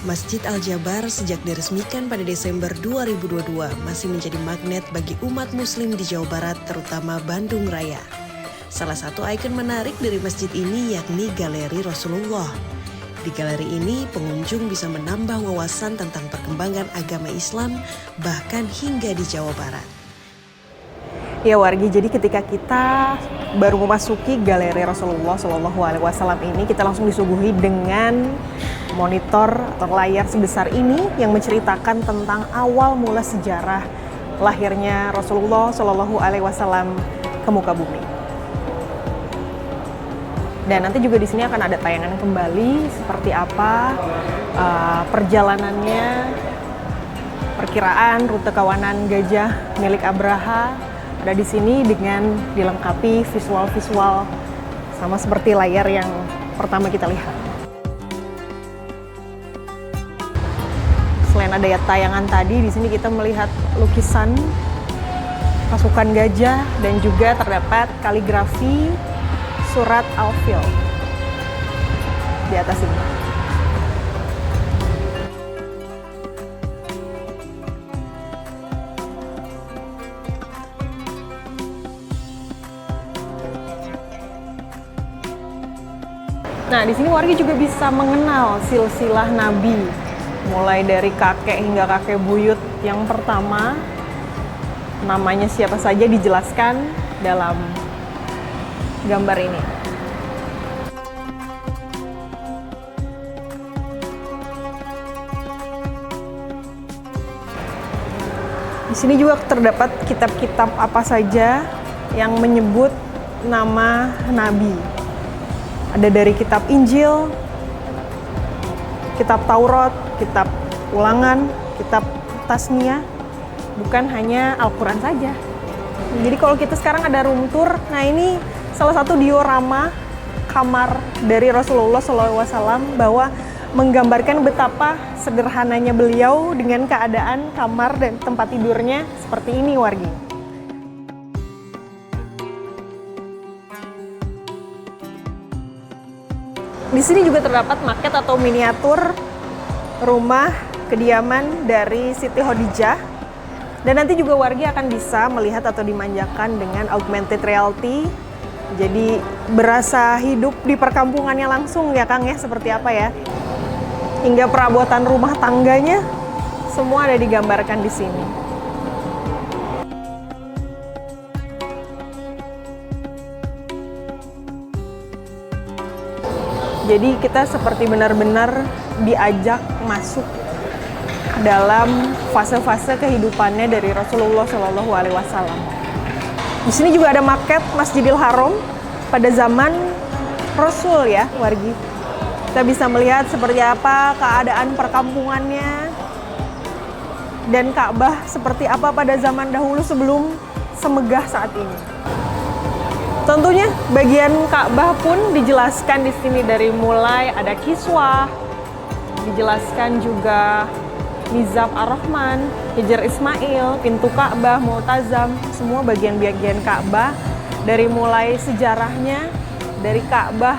Masjid Al-Jabar sejak diresmikan pada Desember 2022 masih menjadi magnet bagi umat muslim di Jawa Barat, terutama Bandung Raya. Salah satu ikon menarik dari masjid ini yakni Galeri Rasulullah. Di galeri ini, pengunjung bisa menambah wawasan tentang perkembangan agama Islam, bahkan hingga di Jawa Barat. Ya wargi, jadi ketika kita baru memasuki Galeri Rasulullah SAW ini, kita langsung disuguhi dengan monitor atau layar sebesar ini yang menceritakan tentang awal mula sejarah lahirnya Rasulullah SAW ke muka bumi. Dan nanti juga di sini akan ada tayangan kembali seperti apa perjalanannya, perkiraan rute kawanan gajah milik Abraha. Ada di sini dengan dilengkapi visual-visual sama seperti layar yang pertama kita lihat. Selain ada tayangan tadi, di sini kita melihat lukisan pasukan gajah dan juga terdapat kaligrafi surat Al-Fil di atas ini. Nah, di sini warga juga bisa mengenal silsilah Nabi, mulai dari kakek hingga kakek buyut yang pertama. Namanya siapa saja dijelaskan dalam gambar ini. Di sini juga terdapat kitab-kitab apa saja yang menyebut nama Nabi. Ada dari kitab Injil, kitab Taurat, kitab Ulangan, kitab Tasniyah, bukan hanya Al-Quran saja. Jadi kalau kita sekarang ada room tour, nah ini salah satu diorama kamar dari Rasulullah SAW bahwa menggambarkan betapa sederhananya beliau dengan keadaan kamar dan tempat tidurnya seperti ini wargi. Di sini juga terdapat maket atau miniatur rumah kediaman dari Siti Khadijah. Dan nanti juga warga akan bisa melihat atau dimanjakan dengan augmented reality. Jadi berasa hidup di perkampungannya langsung ya Kang ya, seperti apa ya. Hingga perabotan rumah tangganya semua ada digambarkan di sini. Jadi kita seperti benar-benar diajak masuk dalam fase-fase kehidupannya dari Rasulullah SAW. Di sini juga ada maket Masjidil Haram pada zaman Rasul ya, wargi. Kita bisa melihat seperti apa keadaan perkampungannya dan Ka'bah seperti apa pada zaman dahulu sebelum semegah saat ini. Tentunya bagian Ka'bah pun dijelaskan di sini dari mulai ada kiswah, dijelaskan juga Nizam Ar-Rahman, Hijr Ismail, pintu Ka'bah, Mu'tazam, semua bagian-bagian Ka'bah dari mulai sejarahnya dari Ka'bah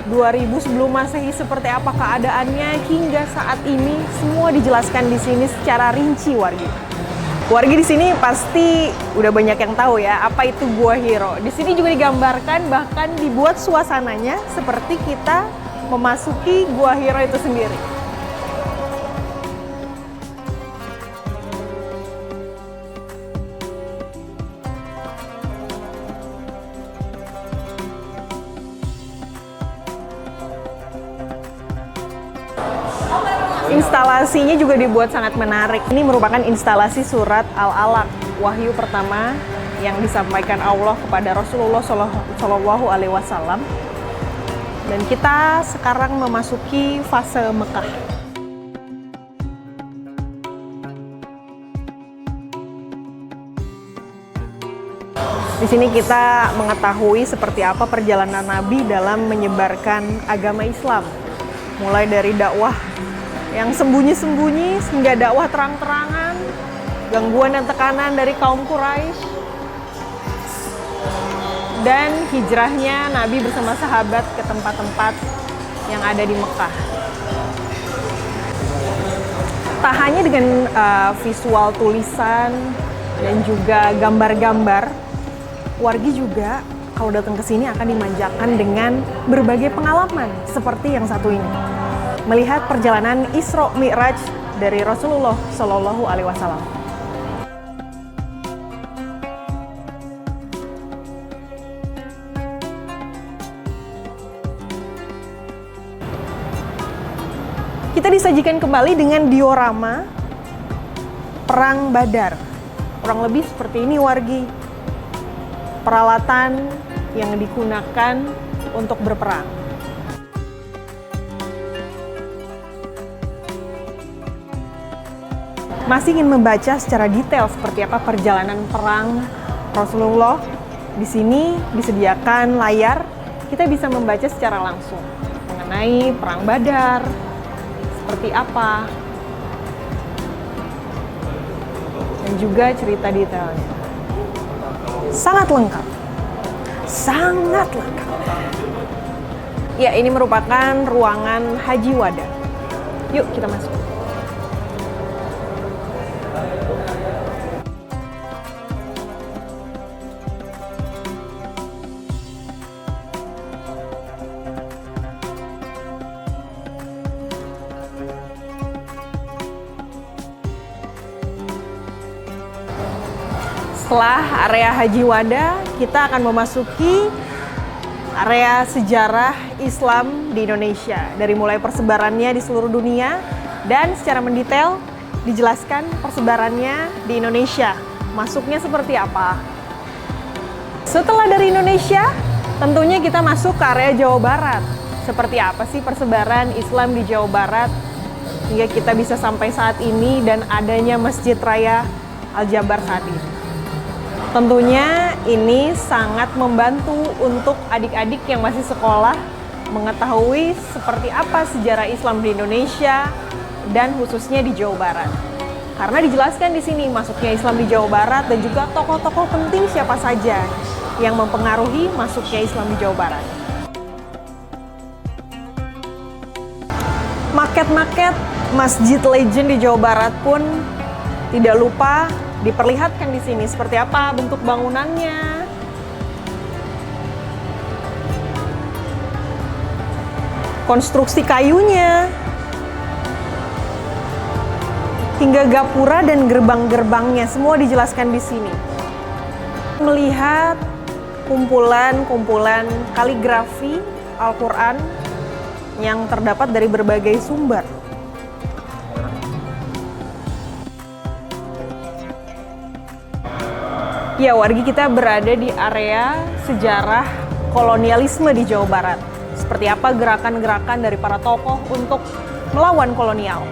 2000 sebelum Masehi seperti apa keadaannya hingga saat ini semua dijelaskan di sini secara rinci wargi. Wargi di sini pasti udah banyak yang tahu ya apa itu Gua Hiro. Di sini juga digambarkan bahkan dibuat suasananya seperti kita memasuki Gua Hiro itu sendiri. Instalasinya juga dibuat sangat menarik. Ini merupakan instalasi surat Al-Alaq, wahyu pertama yang disampaikan Allah kepada Rasulullah SAW. Dan kita sekarang memasuki fase Mekah. Di sini kita mengetahui seperti apa perjalanan Nabi dalam menyebarkan agama Islam. Mulai dari dakwah yang sembunyi-sembunyi hingga dakwah terang-terangan, gangguan dan tekanan dari kaum Quraisy, dan hijrahnya Nabi bersama sahabat ke tempat-tempat yang ada di Mekah. Tak hanya dengan visual tulisan dan juga gambar-gambar, wargi juga kalau datang ke sini akan dimanjakan dengan berbagai pengalaman seperti yang satu ini. Melihat perjalanan Isra Mi'raj dari Rasulullah Shallallahu Alaihi Wasallam. Kita disajikan kembali dengan diorama Perang Badar. Kurang lebih seperti ini wargi. Peralatan yang digunakan untuk berperang. Masih ingin membaca secara detail seperti apa perjalanan perang Rasulullah. Di sini disediakan layar, kita bisa membaca secara langsung mengenai Perang Badar, seperti apa, dan juga cerita detailnya. Sangat lengkap. Sangat lengkap. Ya, ini merupakan ruangan Haji Wada. Yuk kita masuk. Setelah area Haji Wada, kita akan memasuki area sejarah Islam di Indonesia. Dari mulai persebarannya di seluruh dunia dan secara mendetail dijelaskan persebarannya di Indonesia. Masuknya seperti apa? Setelah dari Indonesia, tentunya kita masuk ke area Jawa Barat. Seperti apa sih persebaran Islam di Jawa Barat hingga kita bisa sampai saat ini dan adanya Masjid Raya Al-Jabar saat ini. Tentunya ini sangat membantu untuk adik-adik yang masih sekolah mengetahui seperti apa sejarah Islam di Indonesia dan khususnya di Jawa Barat. Karena dijelaskan di sini masuknya Islam di Jawa Barat dan juga tokoh-tokoh penting siapa saja yang mempengaruhi masuknya Islam di Jawa Barat. Maket-maket Masjid Legend di Jawa Barat pun tidak lupa diperlihatkan di sini seperti apa bentuk bangunannya, konstruksi kayunya, hingga gapura dan gerbang-gerbangnya semua dijelaskan di sini. Melihat kumpulan-kumpulan kaligrafi Al-Quran yang terdapat dari berbagai sumber. Ya, wargi kita berada di area sejarah kolonialisme di Jawa Barat. Seperti apa gerakan-gerakan dari para tokoh untuk melawan kolonial.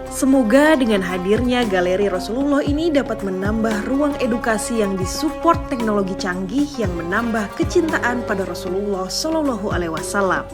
Semoga dengan hadirnya Galeri Rasulullah ini dapat menambah ruang edukasi yang disupport teknologi canggih yang menambah kecintaan pada Rasulullah Shallallahu Alaihi Wasallam.